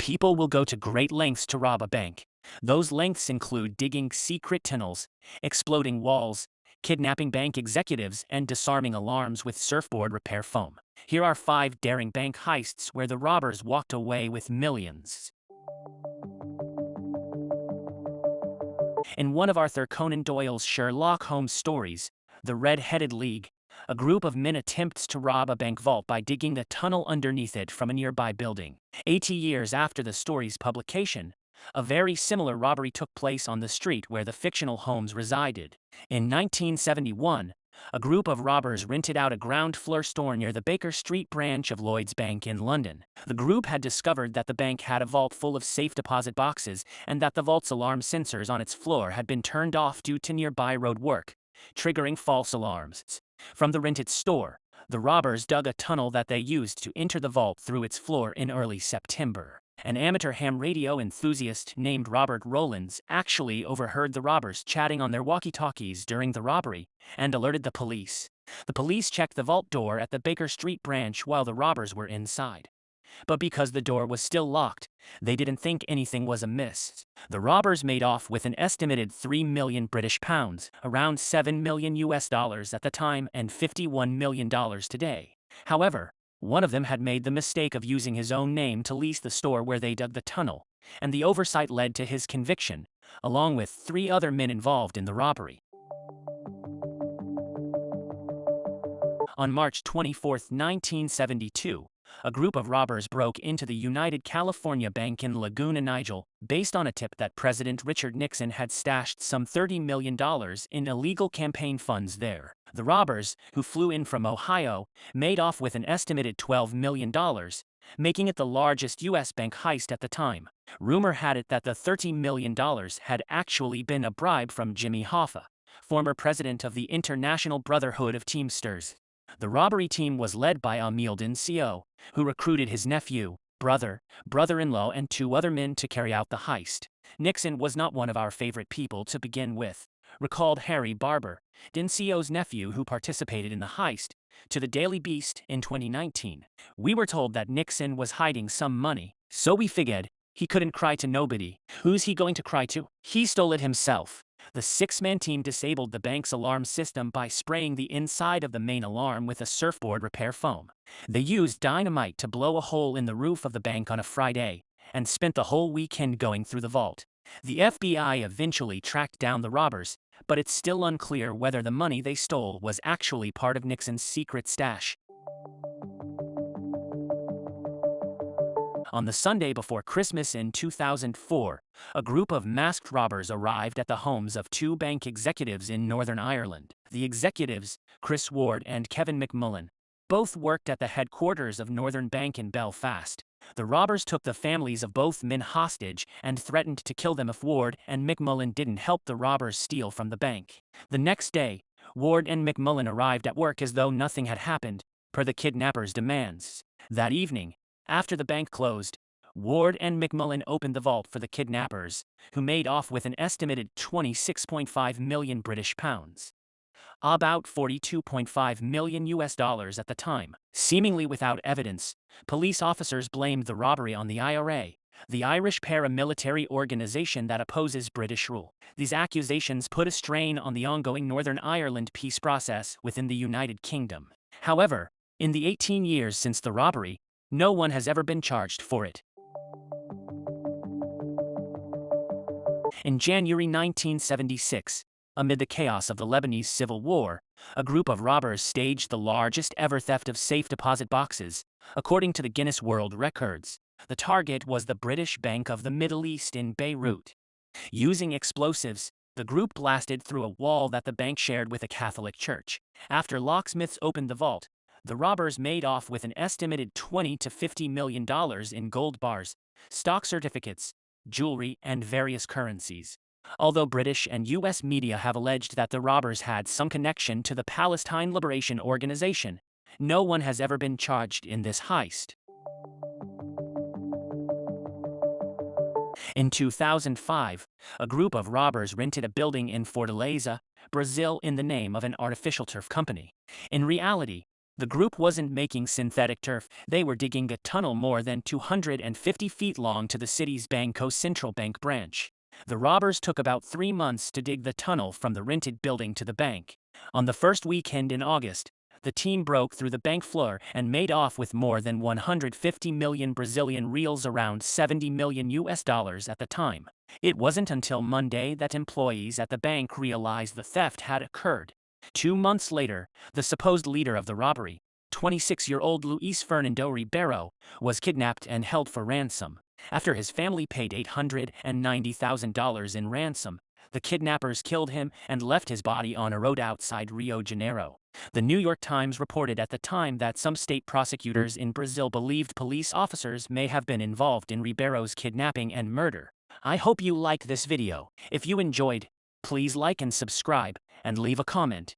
People will go to great lengths to rob a bank. Those lengths include digging secret tunnels, exploding walls, kidnapping bank executives, and disarming alarms with surfboard repair foam. Here are 5 daring bank heists where the robbers walked away with millions. In one of Arthur Conan Doyle's Sherlock Holmes stories, The Red-Headed League, a group of men attempts to rob a bank vault by digging a tunnel underneath it from a nearby building. 80 years after the story's publication, a very similar robbery took place on the street where the fictional Holmes resided. In 1971, a group of robbers rented out a ground-floor store near the Baker Street branch of Lloyds Bank in London. The group had discovered that the bank had a vault full of safe deposit boxes and that the vault's alarm sensors on its floor had been turned off due to nearby road work, triggering false alarms. From the rented store, the robbers dug a tunnel that they used to enter the vault through its floor in early September. An amateur ham radio enthusiast named Robert Rowlands actually overheard the robbers chatting on their walkie-talkies during the robbery and alerted the police. The police checked the vault door at the Baker Street branch while the robbers were inside. But because the door was still locked, they didn't think anything was amiss. The robbers made off with an estimated 3 million British pounds, around 7 million US dollars at the time and $51 million today. However, one of them had made the mistake of using his own name to lease the store where they dug the tunnel, and the oversight led to his conviction, along with 3 other men involved in the robbery. On March 24, 1972, a group of robbers broke into the United California Bank in Laguna Niguel, based on a tip that President Richard Nixon had stashed some $30 million in illegal campaign funds there. The robbers, who flew in from Ohio, made off with an estimated $12 million, making it the largest U.S. bank heist at the time. Rumor had it that the $30 million had actually been a bribe from Jimmy Hoffa, former president of the International Brotherhood of Teamsters. The robbery team was led by Emile Dincio, who recruited his nephew, brother, brother-in-law and 2 other men to carry out the heist. Nixon was not one of our favorite people to begin with, recalled Harry Barber, Dincio's nephew who participated in the heist, to the Daily Beast in 2019. We were told that Nixon was hiding some money, so we figured he couldn't cry to nobody. Who's he going to cry to? He stole it himself. The 6-man team disabled the bank's alarm system by spraying the inside of the main alarm with a surfboard repair foam. They used dynamite to blow a hole in the roof of the bank on a Friday, and spent the whole weekend going through the vault. The FBI eventually tracked down the robbers, but it's still unclear whether the money they stole was actually part of Nixon's secret stash. On the Sunday before Christmas in 2004, a group of masked robbers arrived at the homes of 2 bank executives in Northern Ireland. The executives, Chris Ward and Kevin McMullen, both worked at the headquarters of Northern Bank in Belfast. The robbers took the families of both men hostage and threatened to kill them if Ward and McMullen didn't help the robbers steal from the bank. The next day, Ward and McMullen arrived at work as though nothing had happened, per the kidnappers' demands. That evening, after the bank closed, Ward and McMullen opened the vault for the kidnappers, who made off with an estimated 26.5 million British pounds. About 42.5 million US dollars at the time. Seemingly without evidence, police officers blamed the robbery on the IRA, the Irish paramilitary organization that opposes British rule. These accusations put a strain on the ongoing Northern Ireland peace process within the United Kingdom. However, in the 18 years since the robbery, no one has ever been charged for it. In January 1976, amid the chaos of the Lebanese Civil War, a group of robbers staged the largest ever theft of safe deposit boxes, according to the Guinness World Records. The target was the British Bank of the Middle East in Beirut. Using explosives, the group blasted through a wall that the bank shared with a Catholic church. After locksmiths opened the vault, the robbers made off with an estimated $20 to $50 million in gold bars, stock certificates, jewelry, and various currencies. Although British and U.S. media have alleged that the robbers had some connection to the Palestine Liberation Organization, no one has ever been charged in this heist. In 2005, a group of robbers rented a building in Fortaleza, Brazil in the name of an artificial turf company. In reality, The group wasn't making synthetic turf, they were digging a tunnel more than 250 feet long to the city's Banco Central Bank branch. The robbers took about 3 months to dig the tunnel from the rented building to the bank. On the first weekend in August, the team broke through the bank floor and made off with more than 150 million Brazilian reals, around 70 million US dollars at the time. It wasn't until Monday that employees at the bank realized the theft had occurred. 2 months later, the supposed leader of the robbery, 26-year-old Luis Fernando Ribeiro, was kidnapped and held for ransom. After his family paid $890,000 in ransom, the kidnappers killed him and left his body on a road outside Rio de Janeiro. The New York Times reported at the time that some state prosecutors in Brazil believed police officers may have been involved in Ribeiro's kidnapping and murder. I hope you liked this video. If you enjoyed, please like and subscribe, and leave a comment.